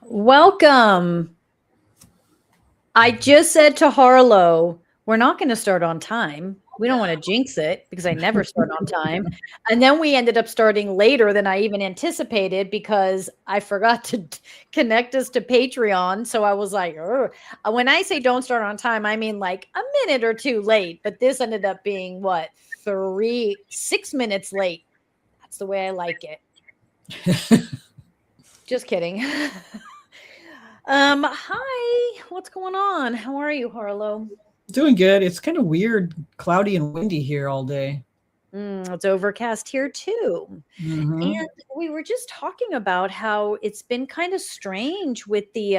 Welcome. I just said to Harlow, we're not going to start on time. We don't want to jinx it because I never start on time. And then we ended up starting later than I even anticipated because I forgot to connect us to Patreon. So I was like, "Ugh." When I say don't start on time, I mean like a minute or two late. But this ended up being what, 6 minutes late. That's the way I like it. Just kidding. Hi, what's going on? How are you, Harlow? Doing good. It's kind of weird, cloudy and windy here all day. It's overcast here too. Mm-hmm. And we were just talking about how it's been kind of strange with the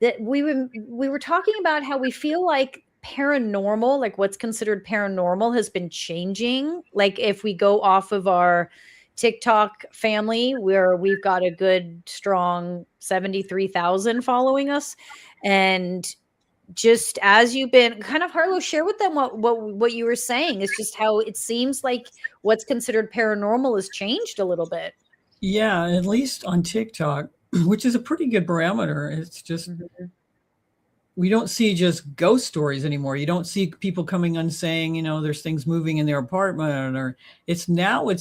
that we were talking about how we feel like paranormal, like what's considered paranormal has been changing. Like if we go off of our TikTok family where we've got a good strong 73,000 following us, and just as you've been kind of, Harlow, share with them what you were saying. It's just how it seems like what's considered paranormal has changed a little bit. Yeah, at least on TikTok, which is a pretty good barometer. It's just Mhm. we don't see just ghost stories anymore. You don't see people coming on saying, there's things moving in their apartment, or it's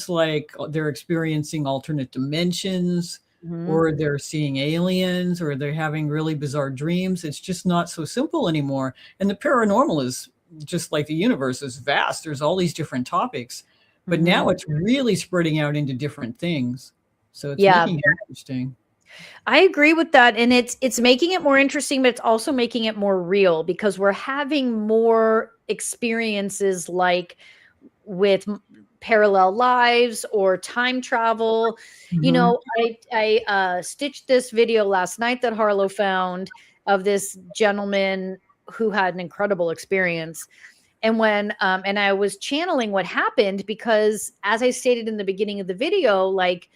like they're experiencing alternate dimensions, Mhm. or they're seeing aliens, or they're having really bizarre dreams. It's just not so simple anymore. And the paranormal is just like the universe is vast. There's all these different topics, but now Mhm. it's really spreading out into different things. So it's Yeah, making it interesting. I agree with that, and it's making it more interesting, but it's also making it more real because we're having more experiences like with parallel lives or time travel. Mhm. I stitched this video last night that Harlow found of this gentleman who had an incredible experience. And and I was channeling what happened because, as I stated in the beginning of the video, like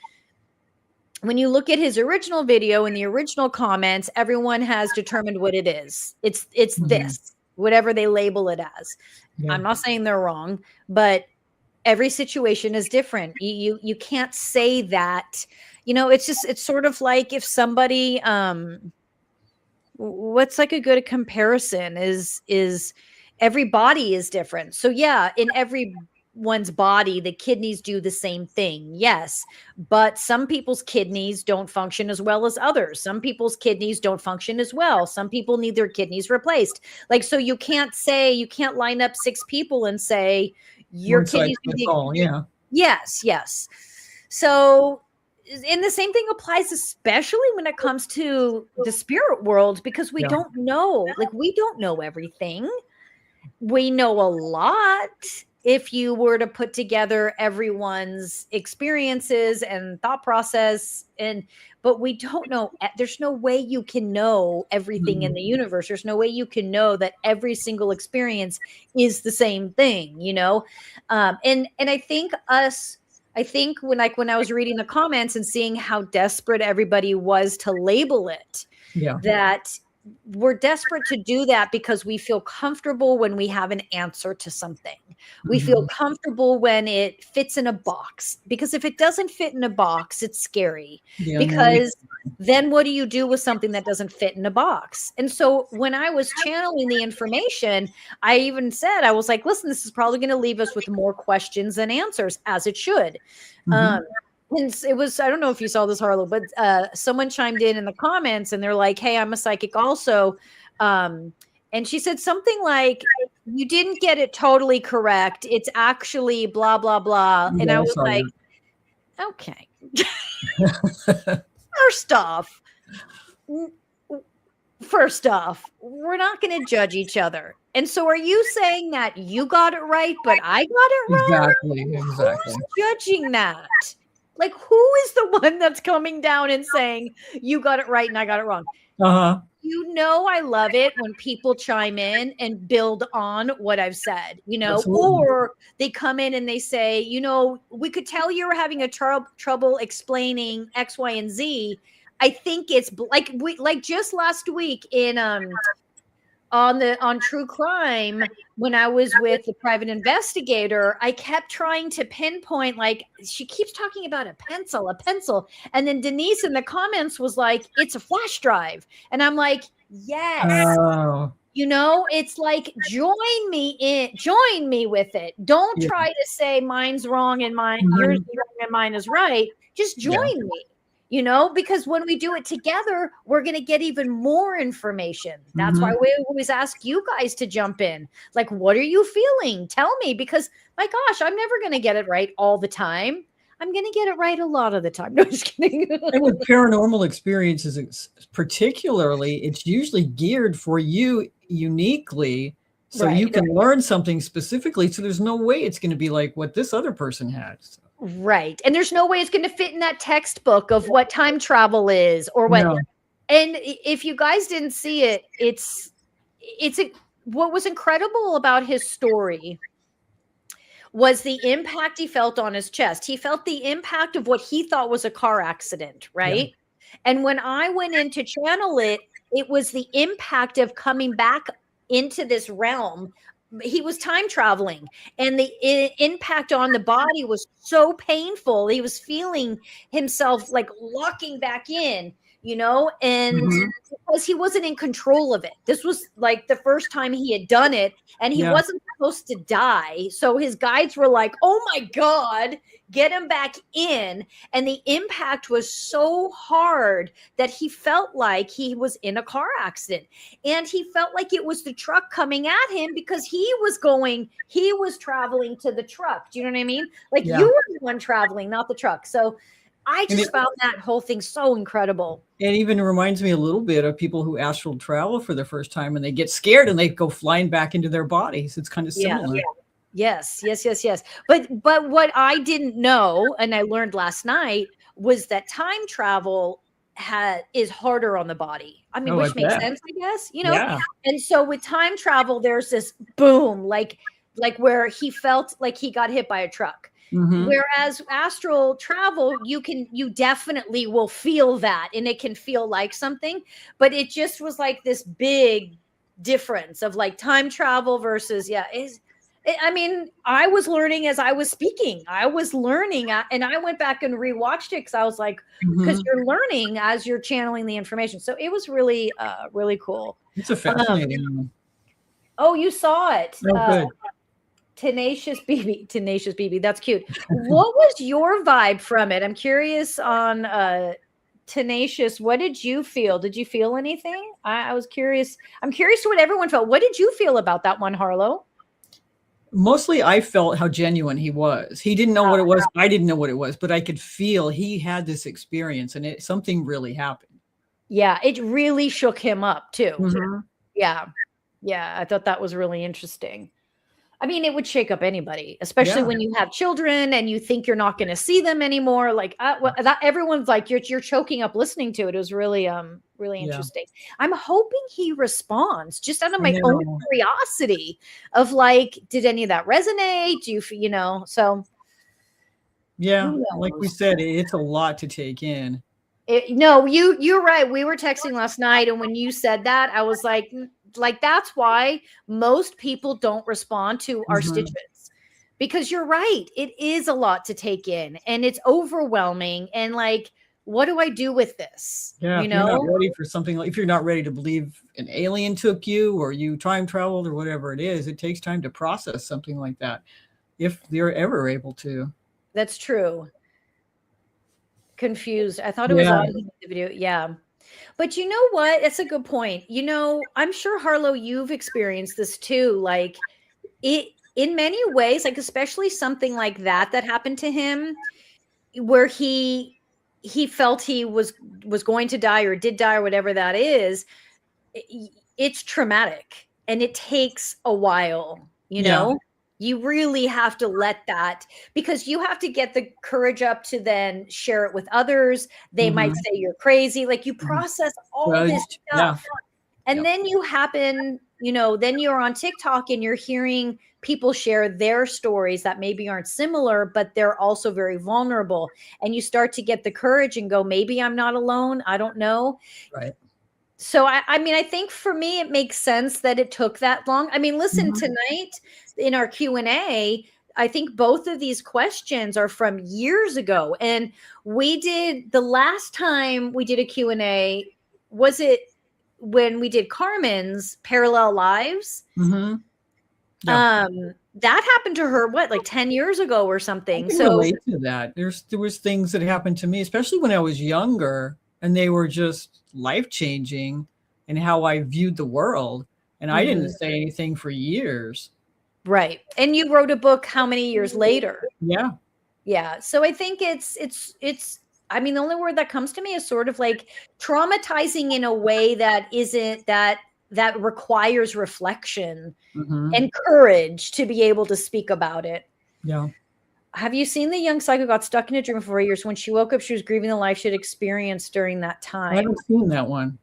when you look at his original video in the original comments, everyone has determined what it is. It's Mhm. this, whatever they label it as. Yeah. I'm not saying they're wrong, but every situation is different. You can't say that. It's sort of like if somebody what's like a good comparison is every body is different. So yeah, in everyone's body the kidneys do the same thing, yes, but some people's kidneys don't function as well as others. Some people's kidneys don't function as well. Some people need their kidneys replaced. Like, so you can't line up six people and say your One size kidneys do fits the all. Yeah. yes. So, and the same thing applies, especially when it comes to the spirit world, because we Yeah. don't know, like, we don't know everything. We know a lot if you were to put together everyone's experiences and thought process, but we don't know. There's no way you can know everything in Mhm. the universe. There's no way you can know that every single experience is the same thing. And I think when I was reading the comments and seeing how desperate everybody was to label it, Yeah. that we're desperate to do that because we feel comfortable when we have an answer to something. We feel Mhm. comfortable when it fits in a box, because if it doesn't fit in a box, it's scary. Yeah, no, Because then what do you do with something that doesn't fit in a box? And so when I was channeling the information, I even said, I was like, listen, this is probably going to leave us with more questions than answers, as it should. Mhm. Um, and it was, I don't know if you saw this, Harlow, but someone chimed in the comments and they're like, hey, I'm a psychic also. And she said something like, you didn't get it totally correct. It's actually blah, blah, blah. And I Yeah, I was saw like, that. okay, first off, w- first off, we're not going to judge each other. And so are you saying that you got it right, but I got it wrong? Exactly, Who's exactly. judging that? Like, who is the one that's coming down and saying you got it right and I got it wrong? Uh-huh. I love it when people chime in and build on what I've said, Absolutely. or they come in and they say, we could tell you were having a trouble explaining X, Y, and Z. I think it's like just last week in on true crime, when I was with the private investigator, I kept trying to pinpoint, like, she keeps talking about a pencil. And then Denise in the comments was like, it's a flash drive. And I'm like, yes. Oh, It's like, join me with it. Don't yeah. try to say mine's wrong and yours Mhm. is wrong and mine is right. Just join Yeah. me. Because when we do it together, we're going to get even more information. That's why Mhm. we always ask you guys to jump in. Like, what are you feeling? Tell me, because my gosh, I'm never going to get it right all the time. I'm going to get it right a lot of the time. No, just kidding. And with paranormal experiences, particularly, it's usually geared for you uniquely, so you Right. can learn something specifically. So there's no way it's going to be like what this other person had. So, Right. And there's no way it's going to fit in that textbook of what time travel is or what. no. And if you guys didn't see it, what was incredible about his story was the impact he felt on his chest. He felt the impact of what he thought was a car accident, Yeah. right? And when I went in to channel it, it was the impact of coming back into this realm. He was time traveling, and the impact on the body was so painful. He was feeling himself like locking back in, and Mhm. because he wasn't in control of it. This was like the first time he had done it, and he Yeah. wasn't supposed to die. So his guides were like, oh my God, get him back in. And the impact was so hard that he felt like he was in a car accident. And he felt like it was the truck coming at him because he was traveling to the truck. Do you know what I mean? Like, Yeah. you were the one traveling, not the truck. So I And just found that whole thing so incredible. it even reminds me a little bit of people who astral travel for the first time and they get scared and they go flying back into their bodies. It's kind of Yeah. similar. Yes, yes, yes, yes. But what I didn't know, and I learned last night, was that time travel is harder on the body. I mean, Oh, I which makes bet. sense, I guess, Yeah. And so with time travel, there's this boom, like where he felt like he got hit by a truck. Mhm. Whereas astral travel, you definitely will feel that, and it can feel like something, but it just was like this big difference of like time travel versus, yeah, I mean, I was learning as I was speaking. I was learning, and I went back and rewatched it because I was like, because Mhm. you're learning as you're channeling the information. So it was really, really cool. It's a Um, fascinating one. oh, you saw it. Oh, good. Tenacious BB. That's cute. What was your vibe from it? I'm curious on Tenacious. What did you feel? Did you feel anything? I was curious. I'm curious what everyone felt. What did you feel about that one, Harlow? Mostly I felt how genuine he was. He didn't know what it was. I didn't know what it was, but I could feel he had this experience and something really happened. Yeah, it really shook him up too. Mhm. Yeah. Yeah, I thought that was really interesting. I mean, it would shake up anybody, especially Yeah. when you have children and you think you're not going to see them anymore. Like, that everyone's like, you're choking up listening to it. It was really, really Yeah. interesting. I'm hoping he responds just out of I my own know. curiosity of like, did any of that resonate? Do so Yeah. who Like we knows? said, it's a lot to take in. No, you're right. We were texting last night, and when you said that, I was like, that's why most people don't respond to our Mhm. stitches, because you're right. It is a lot to take in, and it's overwhelming. And like, what do I do with this? Yeah, if you're not ready for something like if you're not ready to believe an alien took you or you time traveled or whatever it is, it takes time to process something like that if they're ever able to. That's true. Confused. I thought it was Yeah. on the video. Yeah. But you know what? It's a good point. I'm sure, Harlow, you've experienced this too. Like, it in many ways, like especially something like that happened to him, where he felt he was going to die or did die or whatever that is. It's traumatic, and it takes a while. Yeah. You really have to let that, because you have to get the courage up to then share it with others. They might Mhm. say you're crazy. Like, you Mhm. process all this Judged. Yeah. stuff, and Yep. then then you're on TikTok and you're hearing people share their stories that maybe aren't similar, but they're also very vulnerable. And you start to get the courage and go, maybe I'm not alone. I don't know. Right. So I mean, I think for me, it makes sense that it took that long. I mean, listen, Mhm. tonight in our Q&A, I think both of these questions are from years ago. And we did the last time we did a Q&A, was it when we did Carmen's Parallel Lives? Mhm. Yeah. That happened to her, what, like 10 years ago or I something. can So relate to that. There was things that happened to me, especially when I was younger, and they were just life-changing in how I viewed the world, and I didn't mhm, say anything for years. right. And you wrote a book how many years later? Yeah. Yeah. So I think it's I mean, the only word that comes to me is sort of like traumatizing in a way that isn't that requires reflection Mhm. and courage to be able to speak about it. Yeah. Have you seen the young psycho got stuck in a dream for 4 years? When she woke up, she was grieving the life she had experienced during that I time. haven't seen that one.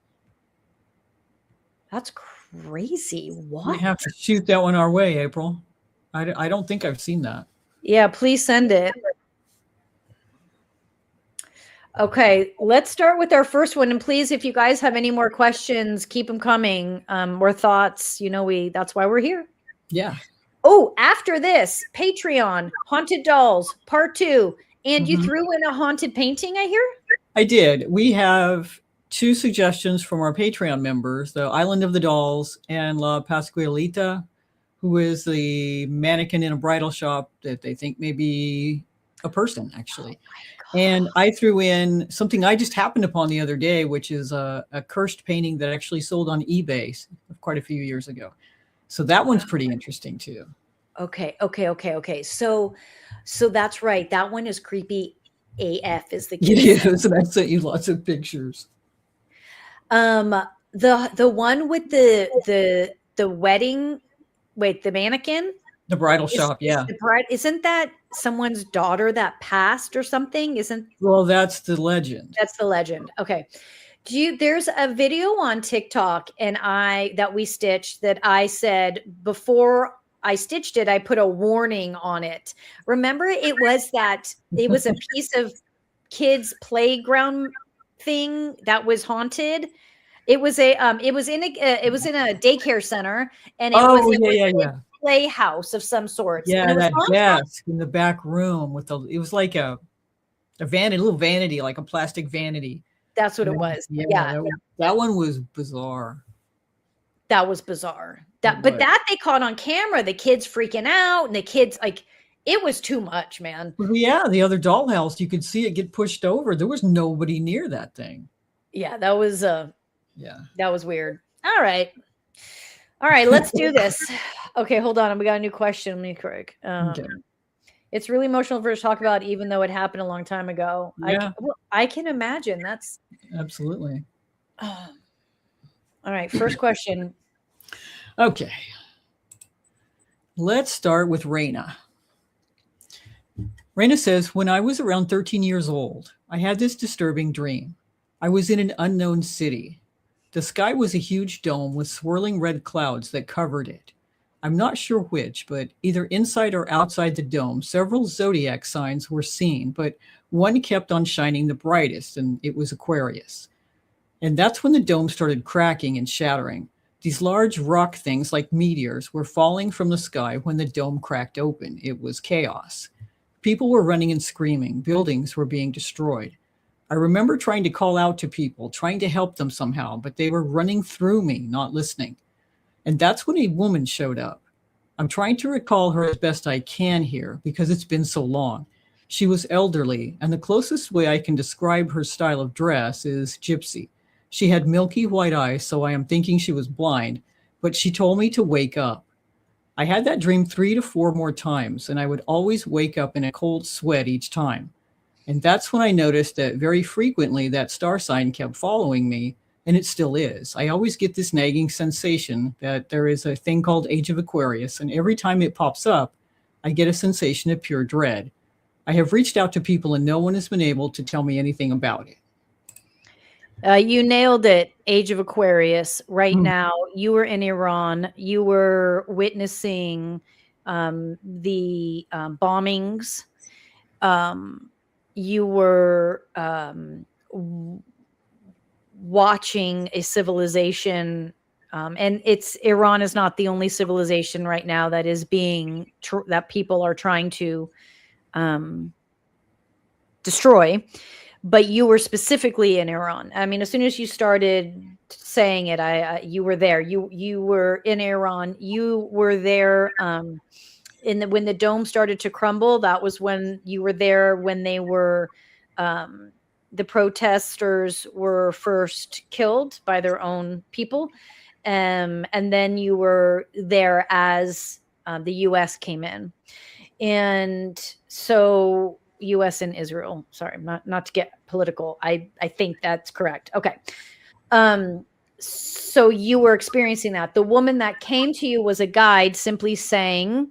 That's crazy. You What? have to shoot that one our way, April. I don't think I've seen that. Yeah, please send it. Okay, let's start with our first one. And please, if you guys have any more questions, keep them coming, or thoughts. You know, that's why we're here. Yeah. Oh, after this, Patreon, Haunted Dolls, part 2. And you Mhm. threw in a haunted painting, I hear? I did. We have 2 suggestions from our Patreon members, the Island of the Dolls and La Pascualita, who is the mannequin in a bridal shop that they think may be a person, actually. And I threw in something I just happened upon the other day, which is a cursed painting that actually sold on eBay quite a few years ago. So that one's pretty interesting too. Okay. So that's right. That one is creepy AF, as the It kids say. is, and I sent you lots of pictures. Um, the one with the wedding, wait, the mannequin The bridal is shop, is yeah. the bride, isn't that someone's daughter that passed or something? Isn't Well, that's the legend. that's the legend? Okay. There's a video on TikTok and that we stitched that I said before I stitched it, I put a warning on it. Remember, it was a piece of kids' playground thing that was haunted. It was in a daycare center, and Oh, it yeah, was yeah, a yeah. playhouse of some sorts, and Yeah, it was that haunted. desk in the back room with the it was like a vanity, little vanity, like a plastic vanity. That's what And it then, was. yeah, Yeah, that one was bizarre. that was bizarre. It But was. that they caught on camera, the kids freaking out, and the kids like it was too much, man. Well, yeah, the other dollhouse, you could see it get pushed over. There was nobody near that thing. Yeah, Yeah. that was weird. All right. All right, let's do this. Okay, hold on. We got a new question. Let me correct. Okay. It's really emotional for us to talk about, even though it happened a long time ago. Yeah, I can imagine. That's absolutely. all right. First question. Okay. Let's start with Raina. Raina says, when I was around 13 years old, I had this disturbing dream. I was in an unknown city. The sky was a huge dome with swirling red clouds that covered it. I'm not sure which, but either inside or outside the dome, several zodiac signs were seen, but one kept on shining the brightest, and it was Aquarius. And that's when the dome started cracking and shattering. These large rock things, like meteors, were falling from the sky when the dome cracked open. It was chaos. People were running and screaming. Buildings were being destroyed. I remember trying to call out to people, trying to help them somehow, but they were running through me, not listening. And that's when a woman showed up. I'm trying to recall her as best I can here because it's been so long. She was elderly, and the closest way I can describe her style of dress is gypsy. She had milky white eyes, so I am thinking she was blind, but she told me to wake up. I had that dream 3 to 4 more times, and I would always wake up in a cold sweat each time. And that's when I noticed that very frequently that star sign kept following me, and it still is. I always get this nagging sensation that there is a thing called Age of Aquarius, and every time it pops up, I get a sensation of pure dread. I have reached out to people, and no one has been able to tell me anything about it. You nailed it. Age of Aquarius. Right Mm. now, you were in Iran. You were witnessing the bombings. Um, you were watching a civilization, and it's Iran is not the only civilization right now that is being that people are trying to um, destroy. But you were specifically in Iran. I mean, as soon as you started saying it, you were there. You were in Iran. You were there. When the dome started to crumble, that was when you were there, when they were um, the protesters were first killed by their own people, and then you were there as the U.S. came in, and so U.S. and Israel. Sorry, not to get political. I think that's correct. Okay. So you were experiencing that. The woman that came to you was a guide, simply saying,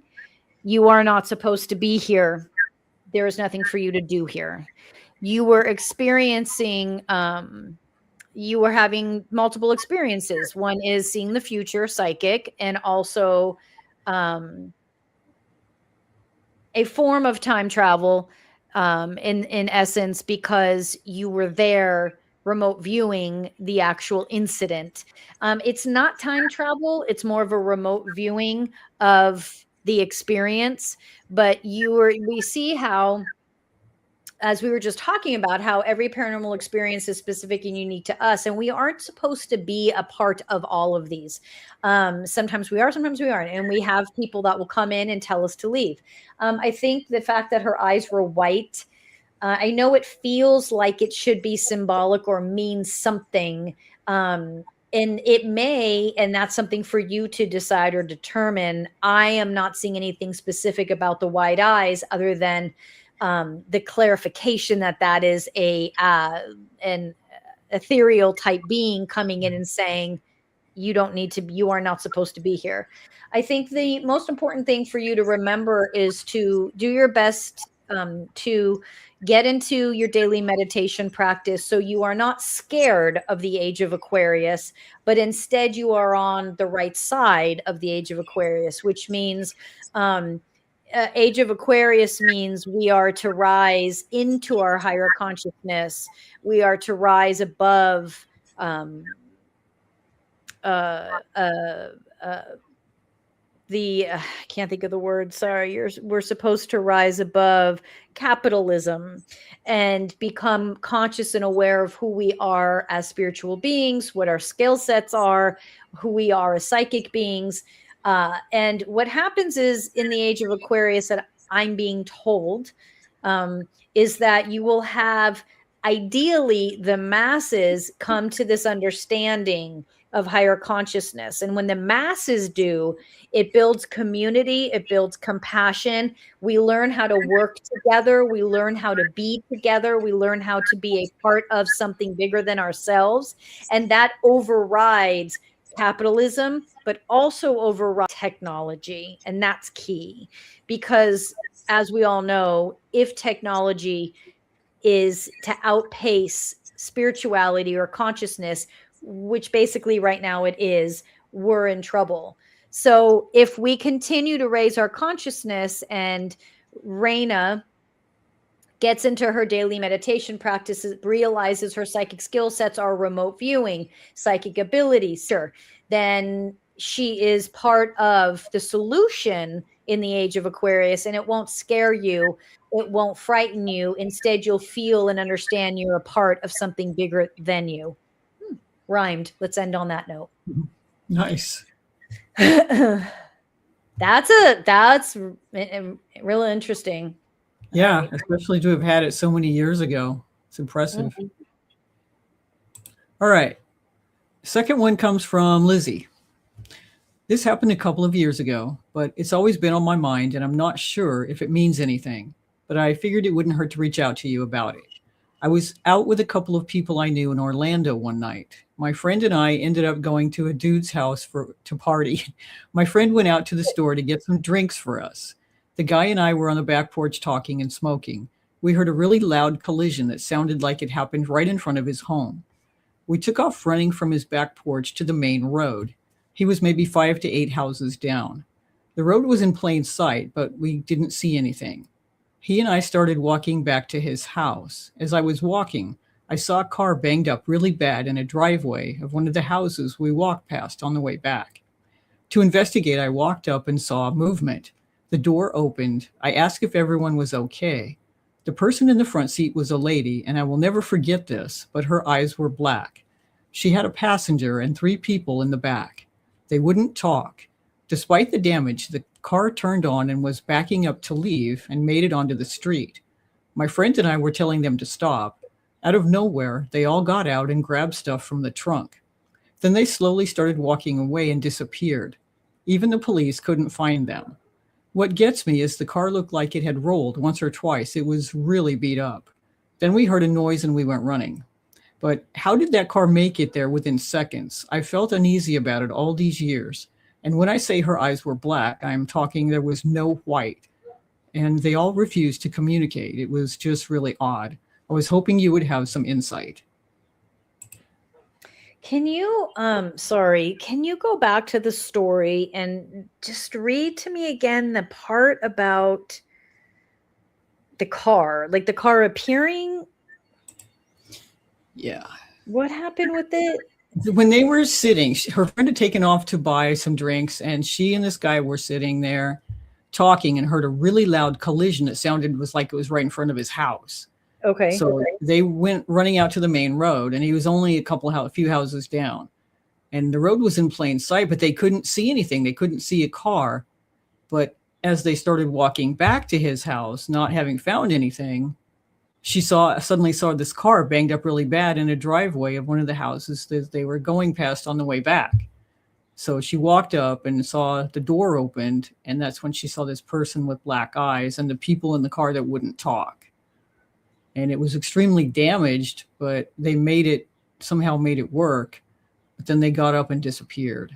"You are not supposed to be here. There is nothing for you to do here." You were experiencing, you were having multiple experiences. One is seeing the future, psychic, and also um, a form of time travel, in essence, because you were there remote viewing the actual incident. It's not time travel, it's more of a remote viewing of the experience. But we see how, as we were just talking about, how every paranormal experience is specific and unique to us, and we aren't supposed to be a part of all of these. Sometimes we are, sometimes we aren't, and we have people that will come in and tell us to leave. I think the fact that her eyes were white, I know it feels like it should be symbolic or mean something, and it may, and that's something for you to decide or determine. I am not seeing anything specific about the white eyes other than the clarification that that is an ethereal type being coming in and saying, you are not supposed to be here. I think the most important thing for you to remember is to do your best to get into your daily meditation practice, so you are not scared of the age of Aquarius, but instead you are on the right side of the age of Aquarius, which means um, age of Aquarius means we are to rise into our higher consciousness. We are to rise above um, uh, uh, uh, I can't think of the word. Sorry, we're supposed to rise above capitalism and become conscious and aware of who we are as spiritual beings, what our skill sets are, who we are as psychic beings. And what happens is, in the age of Aquarius, that I'm being told, is that you will have, ideally, the masses come to this understanding of higher consciousness. And when the masses do, it builds community, it builds compassion. We learn how to work together, we learn how to be together, we learn how to be a part of something bigger than ourselves. And that overrides capitalism, but also overrides technology. And that's key, because as we all know, if technology is to outpace spirituality or consciousness, which basically right now it is, we're in trouble. So if we continue to raise our consciousness, and Raina gets into her daily meditation practices, realizes her psychic skill sets are remote viewing, psychic abilities, sure, then she is part of the solution in the age of Aquarius, and it won't scare you. It won't frighten you. Instead, you'll feel and understand you're a part of something bigger than you. Rhymed. Let's end on that note. Nice. That's really interesting. Yeah, Right. especially to have had it so many years ago. It's impressive. Mhm. All right. Second one comes from Lizzie. This happened a couple of years ago, but it's always been on my mind, and I'm not sure if it means anything, but I figured it wouldn't hurt to reach out to you about it. I was out with a couple of people I knew in Orlando one night. My friend and I ended up going to a dude's house to party. My friend went out to the store to get some drinks for us. The guy and I were on the back porch talking and smoking. We heard a really loud collision that sounded like it happened right in front of his home. We took off running from his back porch to the main road. He was maybe 5 to 8 houses down. The road was in plain sight, but we didn't see anything. He and I started walking back to his house. As I was walking, I saw a car banged up really bad in a driveway of one of the houses we walked past on the way back. To investigate, I walked up and saw movement. The door opened. I asked if everyone was okay. The person in the front seat was a lady, and I will never forget this, but her eyes were black. She had a passenger and 3 people in the back. They wouldn't talk. Despite the damage, the car turned on and was backing up to leave and made it onto the street. My friend and I were telling them to stop. Out of nowhere, they all got out and grabbed stuff from the trunk. Then they slowly started walking away and disappeared. Even the police couldn't find them. What gets me is the car looked like it had rolled once or twice. It was really beat up. Then we heard a noise and we went running. But how did that car make it there within seconds? I felt uneasy about it all these years. And when I say her eyes were black, I'm talking there was no white. And they all refused to communicate. It was just really odd. I was hoping you would have some insight. Can you, sorry, can you go back to the story and just read to me again the part about the car, like the car appearing? Yeah. What happened with it? When they were sitting, her friend had taken off to buy some drinks, and she and this guy were sitting there talking and heard a really loud collision. It sounded was like it was right in front of his house. Okay. So they went running out to the main road, and he was only a few houses down. And the road was in plain sight, but they couldn't see anything. They couldn't see a car. But as they started walking back to his house, not having found anything, she suddenly saw this car banged up really bad in a driveway of one of the houses that they were going past on the way back. So she walked up and saw the door opened, and that's when she saw this person with black eyes and the people in the car that wouldn't talk. And it was extremely damaged, but they somehow made it work. But then they got up and disappeared.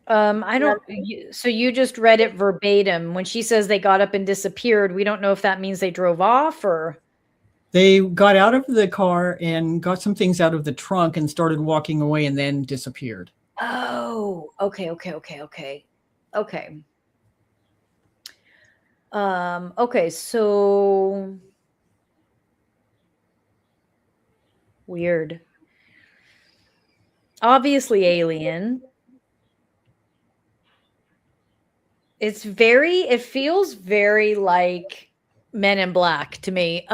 I don't, so you just read it verbatim. When she says they got up and disappeared, we don't know if that means they drove off or. They got out of the car and got some things out of the trunk and started walking away and then disappeared. Oh, okay. Okay, so weird. Obviously alien. It feels very like Men in Black to me.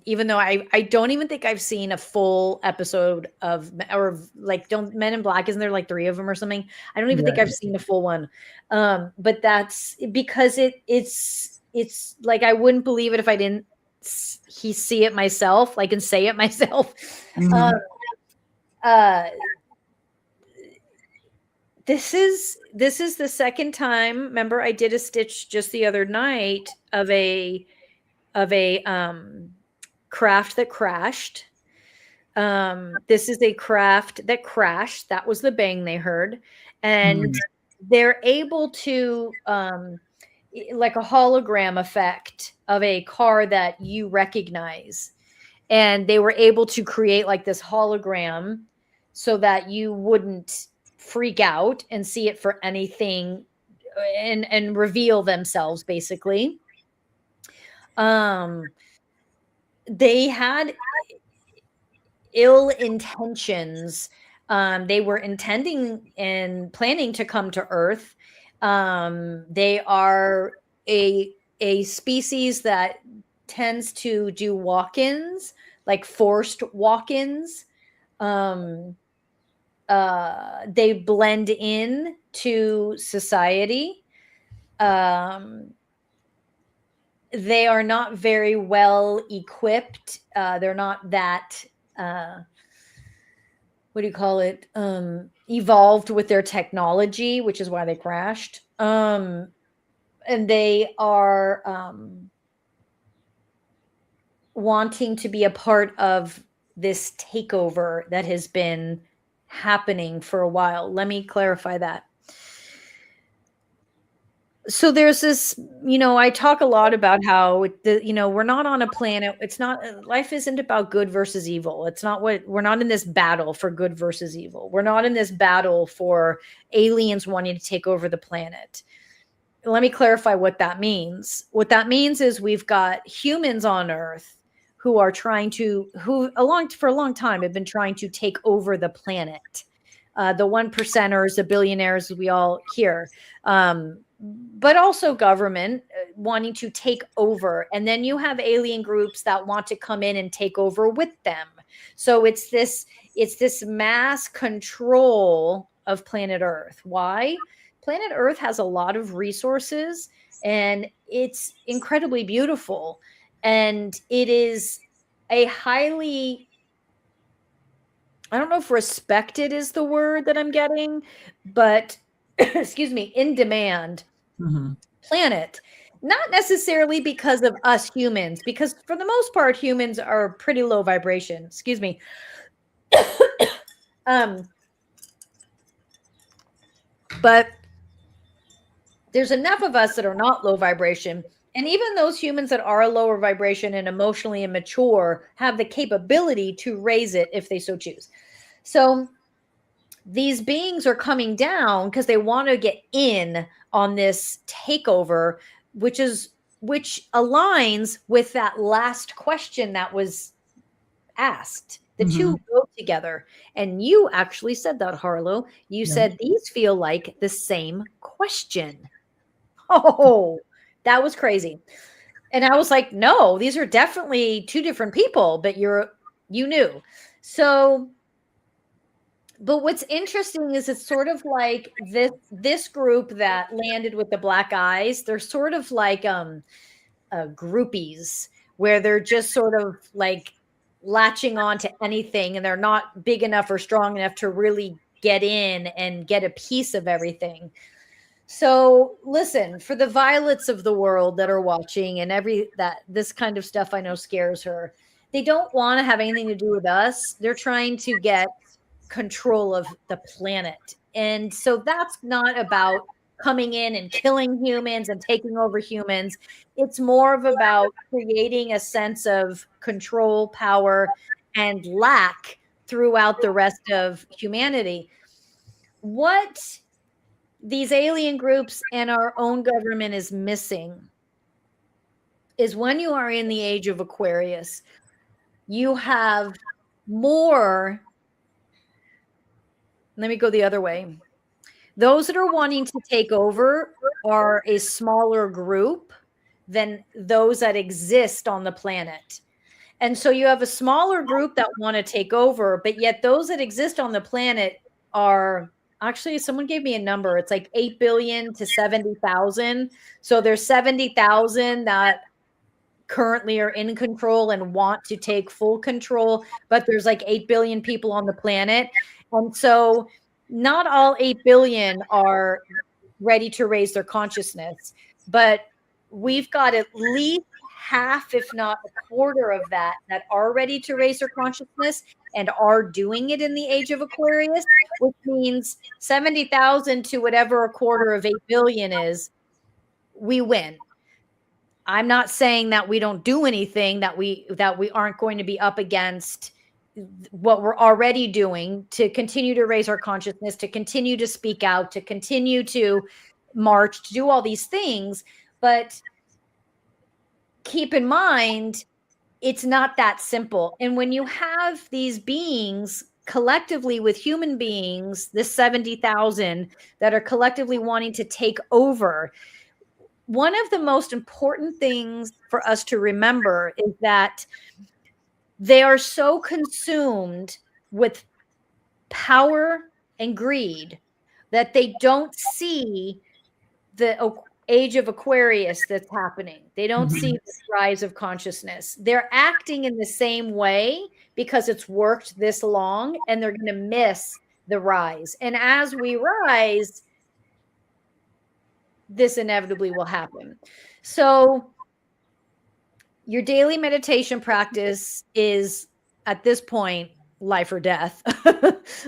Even though I don't even think I've seen a full episode of, or like, don't Men in Black, isn't there like 3 of them or something? I don't even think I've seen a full one. But that's because it's like, I wouldn't believe it if I didn't see it myself, like, and say it myself. Mm-hmm. This is the second time. Remember, I did a stitch just the other night of a craft that crashed. This is a craft that crashed. That was the bang they heard, and they're able to like a hologram effect of a car that you recognize, and they were able to create like this hologram so that you wouldn't freak out and see it for anything and reveal themselves, basically. They had ill intentions. They were intending and planning to come to Earth. They are a species that tends to do walk-ins, like forced walk-ins. They blend in to society. They are not very well equipped. They're not that, what do you call it? Evolved with their technology, which is why they crashed. And they are wanting to be a part of this takeover that has been happening for a while. Let me clarify that. So there's this, I talk a lot about how we're not on a planet. It's not, life isn't about good versus evil. It's not we're not in this battle for good versus evil. We're not in this battle for aliens wanting to take over the planet. let me clarify what that means. What that means is we've got humans on Earth who are trying to, for a long time have been trying to take over the planet. The one percenters, the billionaires, we all hear, but also government wanting to take over. And then you have alien groups that want to come in and take over with them. So it's this mass control of planet Earth. Why? Planet Earth has a lot of resources and it's incredibly beautiful. And it is a highly, I don't know if respected is the word that I'm getting, but excuse me, in demand Mhm. planet. Not necessarily because of us humans, because for the most part, humans are pretty low vibration. Excuse me. um, but there's enough of us that are not low vibration. And even those humans that are lower vibration and emotionally immature have the capability to raise it if they so choose. So these beings are coming down because they want to get in on this takeover, which aligns with that last question that was asked. The two Mhm. go together. And you actually said that, Harlow. You Yeah. said these feel like the same question. Oh, that was crazy. And I was like, no, these are definitely two different people, but you knew. So, but what's interesting is it's sort of like this group that landed with the black eyes, they're sort of like groupies where they're just sort of like latching on to anything and they're not big enough or strong enough to really get in and get a piece of everything. So listen, for the Violets of the world that are watching and every that this kind of stuff I know scares her. They don't want to have anything to do with us. They're trying to get control of the planet. And so that's not about coming in and killing humans and taking over humans. It's more of about creating a sense of control, power, and lack throughout the rest of humanity. What these alien groups and our own government is missing is when you are in the age of Aquarius, you have more. Let me go the other way. Those that are wanting to take over are a smaller group than those that exist on the planet. And so you have a smaller group that want to take over, but yet those that exist on the planet are actually, someone gave me a number. It's like 8 billion to 70,000. So there's 70,000 that currently are in control and want to take full control, but there's like 8 billion people on the planet. And so not all 8 billion are ready to raise their consciousness, but we've got at least half, if not a quarter of that are ready to raise their consciousness and are doing it in the age of Aquarius, which means 70,000 to whatever a quarter of 8 billion is, we win. I'm not saying that we don't do anything, that we aren't going to be up against what we're already doing to continue to raise our consciousness, to continue to speak out, to continue to march, to do all these things. But keep in mind, it's not that simple. And when you have these beings collectively with human beings, this 70,000 that are collectively wanting to take over, one of the most important things for us to remember is that they are so consumed with power and greed that they don't see the age of Aquarius that's happening. They don't see Mhm. the rise of consciousness. They're acting in the same way because it's worked this long and they're going to miss the rise. And as we rise, this inevitably will happen. So your daily meditation practice is at this point life or death.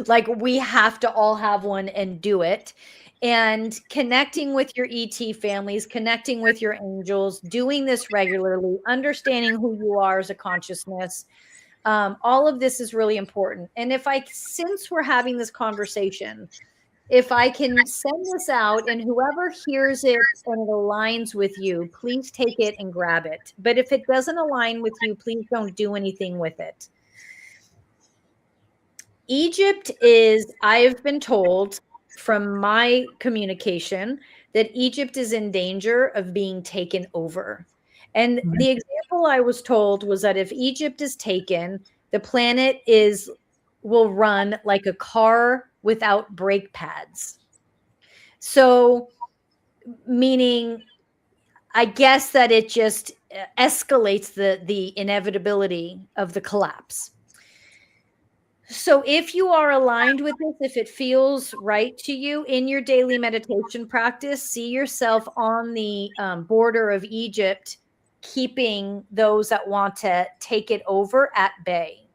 Like we have to all have one and do it. And connecting with your ET families, connecting with your angels, doing this regularly, understanding who you are as a consciousness. All of this is really important. And since we're having this conversation, if I can send this out and whoever hears it and it aligns with you, please take it and grab it. But if it doesn't align with you, please don't do anything with it. Egypt is, I've been told from my communication that Egypt is in danger of being taken over. And the example I was told was that if Egypt is taken, the planet will run like a car without brake pads. So, meaning, I guess that it just escalates the inevitability of the collapse. So, if you are aligned with this, if it feels right to you in your daily meditation practice, see yourself on the border of Egypt, keeping those that want to take it over at bay.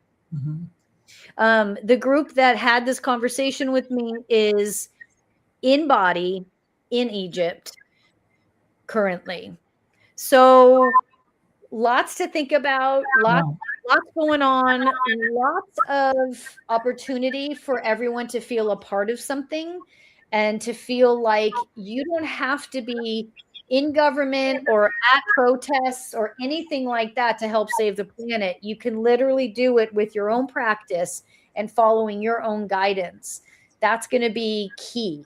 The group that had this conversation with me is in body in Egypt currently. So lots to think about, lots going on, lots of opportunity for everyone to feel a part of something and to feel like you don't have to be in government or at protests or anything like that to help save the planet. You can literally do it with your own practice and following your own guidance. That's going to be key.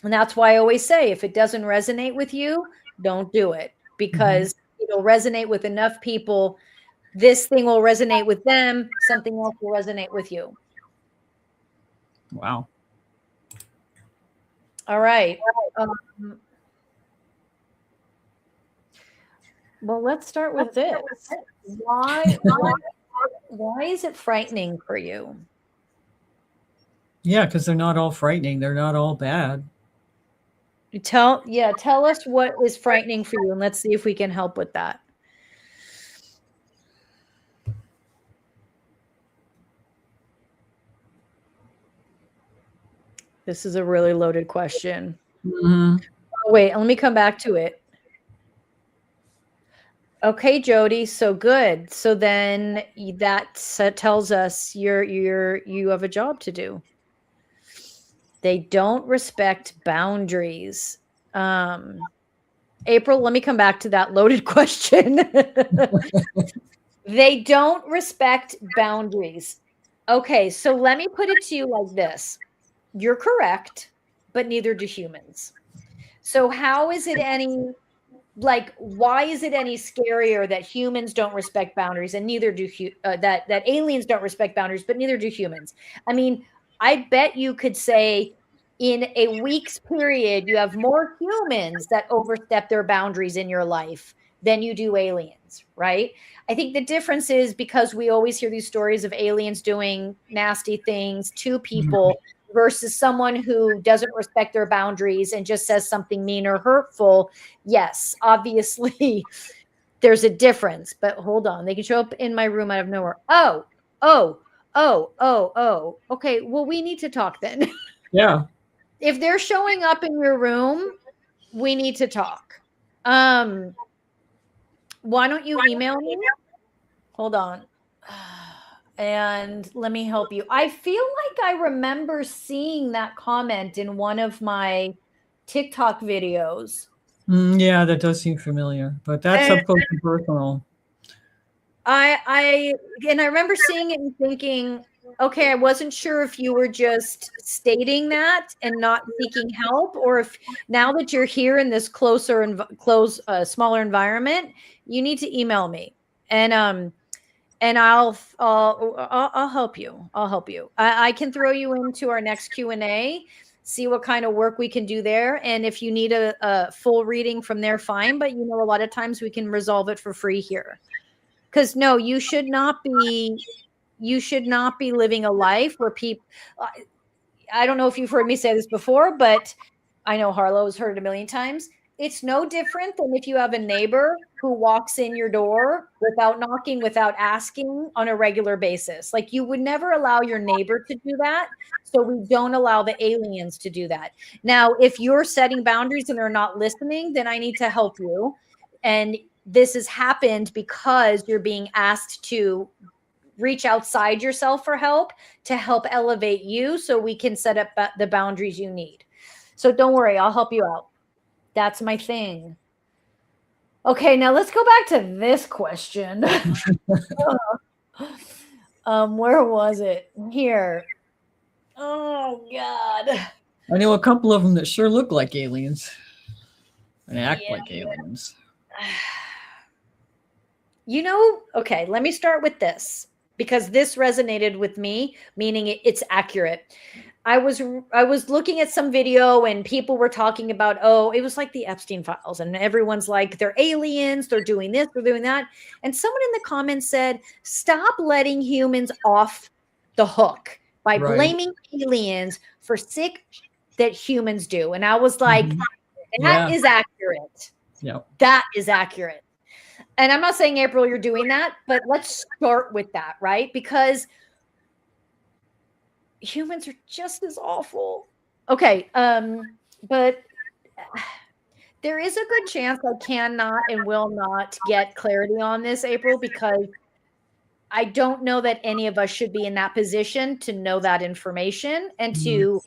And that's why I always say, if it doesn't resonate with you, don't do it, because it'll resonate with enough people. This thing will resonate with them. Something else will resonate with you. Wow. All right. Well, let's start with this. Why is it frightening for you? Yeah, because they're not all frightening. They're not all bad. Tell us what is frightening for you, and let's see if we can help with that. This is a really loaded question. Oh, wait, let me come back to it. Okay, Jody, so good. So then that tells us you have a job to do. They don't respect boundaries. April, let me come back to that loaded question. They don't respect boundaries. Okay, so let me put it to you like this. You're correct, but neither do humans. So how is it any, like, why is it any scarier that humans don't respect boundaries and neither do that aliens don't respect boundaries, but neither do humans? I mean, I bet you could say in a week's period, you have more humans that overstep their boundaries in your life than you do aliens, right? I think the difference is because we always hear these stories of aliens doing nasty things to people versus someone who doesn't respect their boundaries and just says something mean or hurtful. Yes, obviously there's a difference, but hold on. They can show up in my room out of nowhere. Oh. Okay, well, we need to talk then. Yeah. If they're showing up in your room, we need to talk. Why don't you email me? Hold on. And let me help you. I feel like I remember seeing that comment in one of my TikTok videos. Yeah, that does seem familiar, but that's up close and personal. I remember seeing it and thinking, okay, I wasn't sure if you were just stating that and not seeking help, or if now that you're here in this smaller environment, you need to email me, and I'll help you. I'll help you. I can throw you into our next Q&A, see what kind of work we can do there, and if you need a full reading from there, fine. But a lot of times we can resolve it for free here. Because no, you should not be living a life where people, I don't know if you've heard me say this before, but I know Harlow's heard it a million times. It's no different than if you have a neighbor who walks in your door without knocking, without asking on a regular basis. Like, you would never allow your neighbor to do that. So we don't allow the aliens to do that. Now, if you're setting boundaries and they're not listening, then I need to help you. And this has happened because you're being asked to reach outside yourself for help to help elevate you so we can set up the boundaries you need. So don't worry, I'll help you out. That's my thing. Okay, now let's go back to this question. Where was it? Here. Oh God. I know a couple of them that sure look like aliens and act Yeah. like aliens. Okay, let me start with this because this resonated with me, meaning it's accurate. I was looking at some video and people were talking about, oh, it was like the Epstein files, and everyone's like, they're aliens, they're doing this, they're doing that. And someone in the comments said, stop letting humans off the hook by blaming aliens for sick that humans do. And I was like, that is accurate. Yeah. That is accurate. And I'm not saying, April, you're doing that, but let's start with that, right? Because humans are just as awful. Okay, but there is a good chance I cannot and will not get clarity on this, April, because I don't know that any of us should be in that position to know that information and to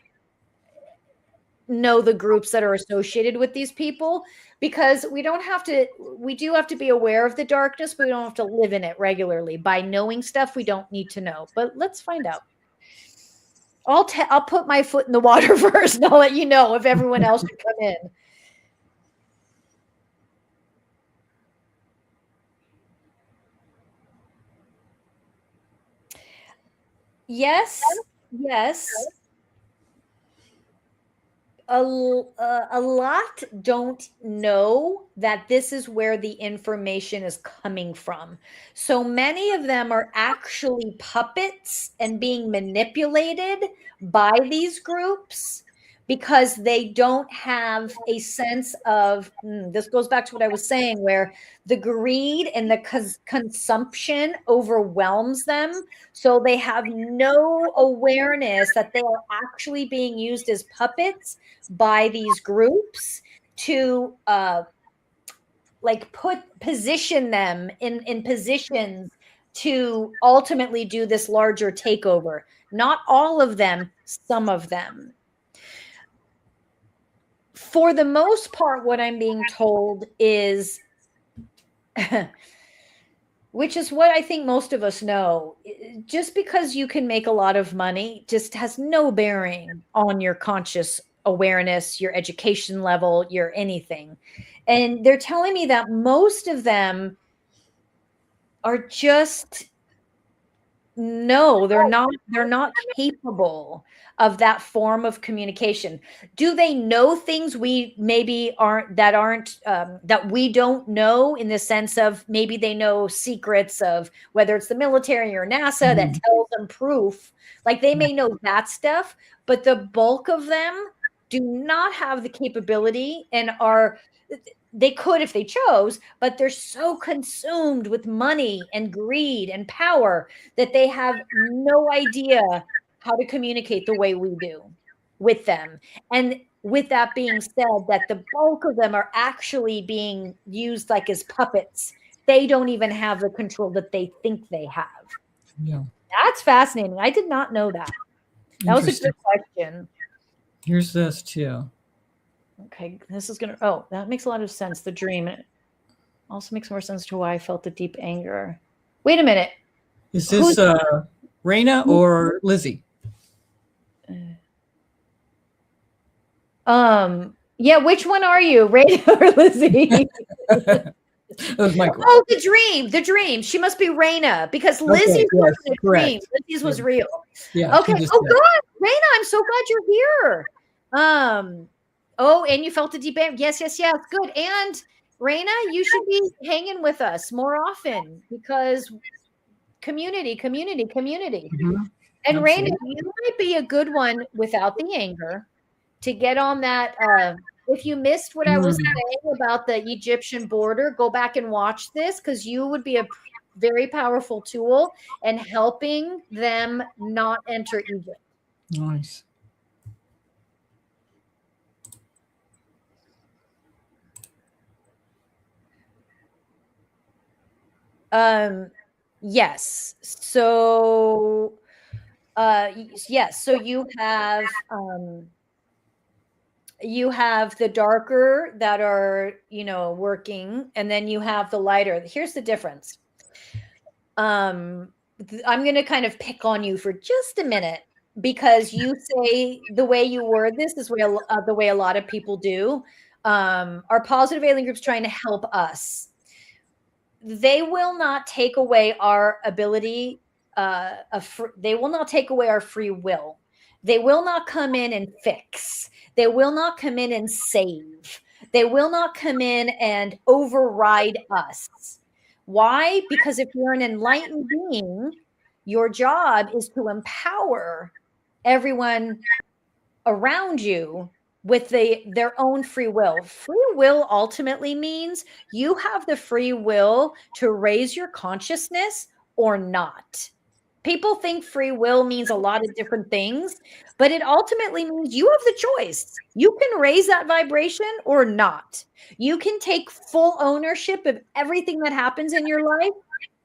know the groups that are associated with these people, because we do have to be aware of the darkness, but we don't have to live in it regularly. By knowing stuff we don't need to know. But let's find out. I'll put my foot in the water first, and I'll let you know if everyone else should come in. Yes. A lot don't know that this is where the information is coming from. So many of them are actually puppets and being manipulated by these groups because they don't have a sense of, this goes back to what I was saying, where the greed and the consumption overwhelms them. So they have no awareness that they are actually being used as puppets by these groups to position them in positions to ultimately do this larger takeover. Not all of them, some of them. For the most part, what I'm being told is, which is what I think most of us know, just because you can make a lot of money just has no bearing on your conscious awareness, your education level, your anything. And they're telling me that most of them are just, no, they're not capable of that form of communication. Do they know things we maybe aren't that we don't know, in the sense of maybe they know secrets of whether it's the military or NASA that tells them proof, like they may know that stuff, but the bulk of them do not have the capability and they could if they chose, but they're so consumed with money and greed and power that they have no idea how to communicate the way we do with them. And with that being said, that the bulk of them are actually being used like as puppets. They don't even have the control that they think they have. Yeah. That's fascinating. I did not know that. That was a good question. Here's this too. Okay, this is gonna, that makes a lot of sense. The dream also makes more sense to why I felt the deep anger. Wait a minute. Is this Raina or Lizzie? Yeah, which one are you, Raina or Lizzie? That was my question. Oh, the dream. She must be Raina, because Lizzie's was a dream. Lizzie's was real. Yeah. Okay. Oh, good, Raina. I'm so glad you're here. Oh, and you felt a deep anger. Yes. Good. And Raina, you should be hanging with us more often, because community. And Raina, you might be a good one without the anger to get on that. If you missed what I was saying about the Egyptian border, go back and watch this, because you would be a very powerful tool in helping them not enter Egypt. Nice. Yes. So, yes. So you have the darker that are, working, and then you have the lighter. Here's the difference. I'm going to kind of pick on you for just a minute because you say the way you word this is the way a lot of people do. Our positive alien group's trying to help us. They will not take away our ability. They will not take away our free will. They will not come in and fix. They will not come in and save. They will not come in and override us. Why? Because if you're an enlightened being, your job is to empower everyone around you with their own free will. Free will ultimately means you have the free will to raise your consciousness or not. People think free will means a lot of different things, but it ultimately means you have the choice. You can raise that vibration or not. You can take full ownership of everything that happens in your life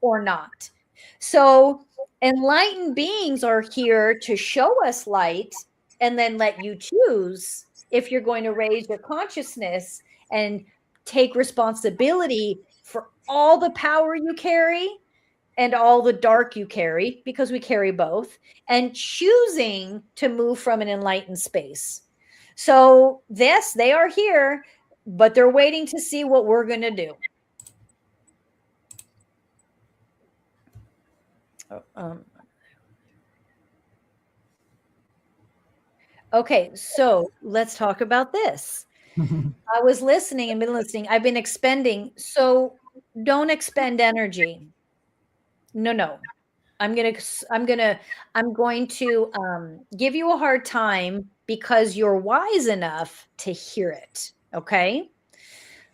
or not. So, enlightened beings are here to show us light and then let you choose if you're going to raise your consciousness and take responsibility for all the power you carry and all the dark you carry, because we carry both, and choosing to move from an enlightened space. So, yes, they are here, but they're waiting to see what we're going to do. Okay, so let's talk about this. I was listening and been listening. I've been expending. So don't expend energy. No, no. I'm gonna I'm gonna I'm going to give you a hard time because you're wise enough to hear it. Okay.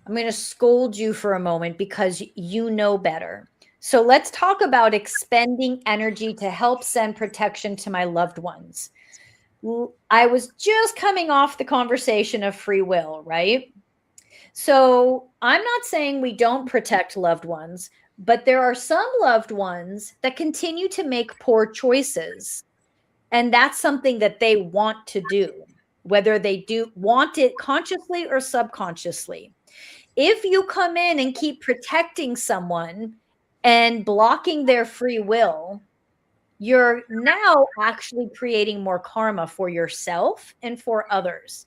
I'm going to scold you for a moment because you know better. So let's talk about expending energy to help send protection to my loved ones. I was just coming off the conversation of free will, right? So I'm not saying we don't protect loved ones, but there are some loved ones that continue to make poor choices. And that's something that they want to do, whether they do want it consciously or subconsciously. If you come in and keep protecting someone and blocking their free will, you're now actually creating more karma for yourself and for others.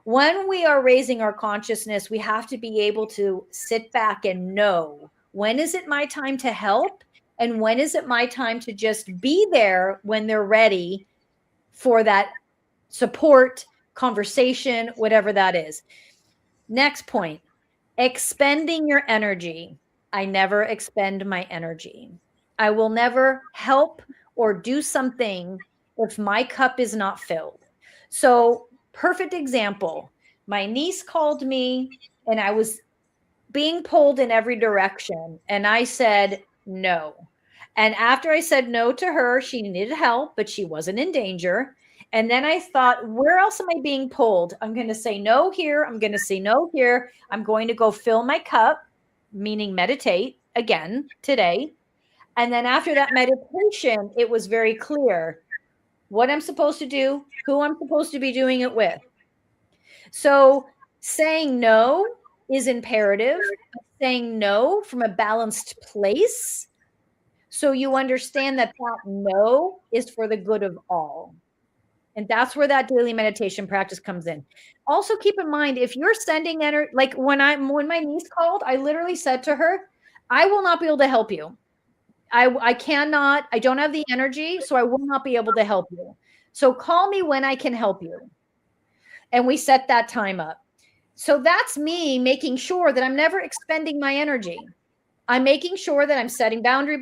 When we are raising our consciousness, we have to be able to sit back and know, when is it my time to help? And when is it my time to just be there when they're ready for that support, conversation, whatever that is. Next point, expending your energy. I never expend my energy. I will never help or do something if my cup is not filled. So, perfect example. My niece called me and I was being pulled in every direction. And I said no. And after I said no to her, she needed help, but she wasn't in danger. And then I thought, where else am I being pulled? I'm going to say no here. I'm going to say no here. I'm going to go fill my cup, meaning meditate again today. And then after that meditation, it was very clear what I'm supposed to do, who I'm supposed to be doing it with. So saying no is imperative, saying no from a balanced place. So you understand that that no is for the good of all. And that's where that daily meditation practice comes in. Also keep in mind, if you're sending energy, like when my niece called, I literally said to her, I will not be able to help you. I cannot, I don't have the energy, so I will not be able to help you. So call me when I can help you. And we set that time up. So that's me making sure that I'm never expending my energy. I'm making sure that I'm setting boundary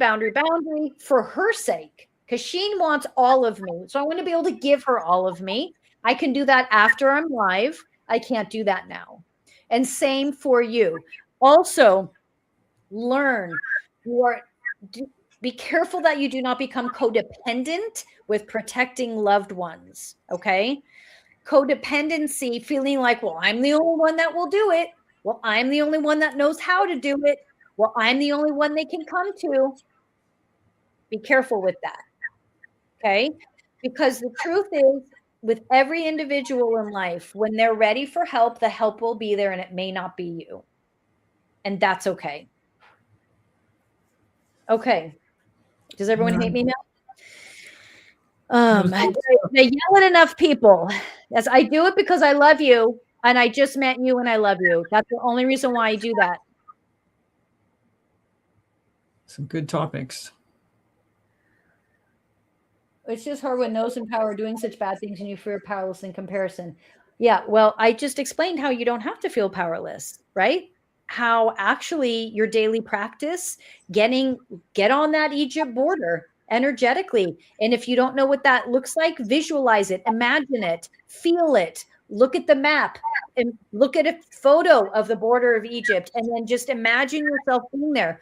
for her sake, because she wants all of me. So I want to be able to give her all of me. I can do that after I'm live. I can't do that now. And same for you. Also, learn. Be careful that you do not become codependent with protecting loved ones. Okay. Codependency, feeling like, well, I'm the only one that will do it. Well, I'm the only one that knows how to do it. Well, I'm the only one they can come to. Be careful with that. Okay? Because the truth is, with every individual in life, when they're ready for help, the help will be there and it may not be you. And that's okay. Okay. Does everyone hate me now? I yell at enough people. Yes, I do it because I love you, and I just met you and I love you. That's the only reason why I do that. Some good topics. It's just hard when those in power are doing such bad things and you feel powerless in comparison. Yeah, well, I just explained how you don't have to feel powerless, right? How actually your daily practice, get on that Egypt border energetically. And if you don't know what that looks like, visualize it, imagine it, feel it, look at the map and look at a photo of the border of Egypt and then just imagine yourself being there.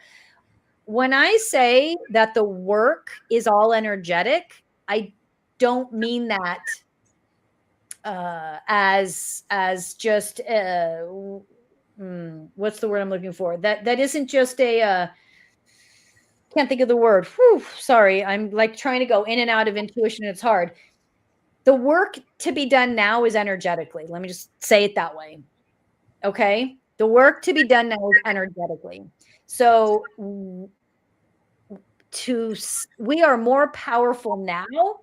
When I say that the work is all energetic, I don't mean that as just what's the word I'm looking for? That isn't just a can't think of the word. Whew, sorry, I'm like trying to go in and out of intuition. It's hard. The work to be done now is energetically. Let me just say it that way. Okay, the work to be done now is energetically. So we are more powerful now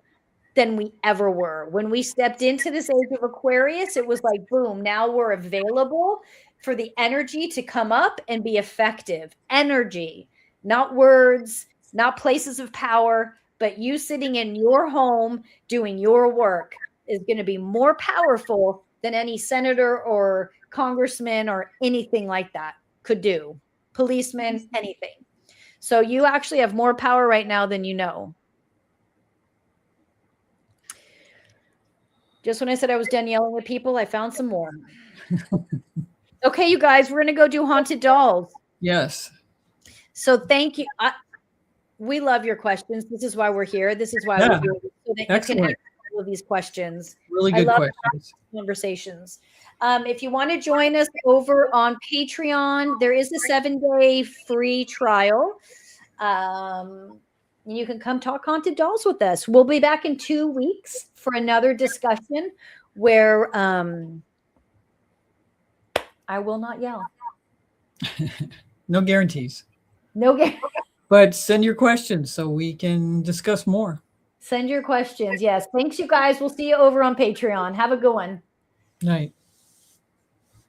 than we ever were. When we stepped into this age of Aquarius, it was like, boom, now we're available for the energy to come up and be effective. Energy, not words, not places of power, but you sitting in your home doing your work is going to be more powerful than any senator or congressman or anything like that could do. Policeman, anything. So you actually have more power right now than you know. Just when I said I was done yelling at people, I found some more. Okay, you guys, we're going to go do haunted dolls. Yes. So thank you. We love your questions. This is why we're here. This is why we're here. So that Excellent. You can ask all of these questions. Really good questions. Conversations. If you want to join us over on Patreon, there is a 7-day free trial. You can come talk haunted dolls with us. We'll be back in 2 weeks for another discussion where I will not yell. No guarantees. No guarantees. But send your questions so we can discuss more. Send your questions. Yes. Thanks, you guys. We'll see you over on Patreon. Have a good one. Night.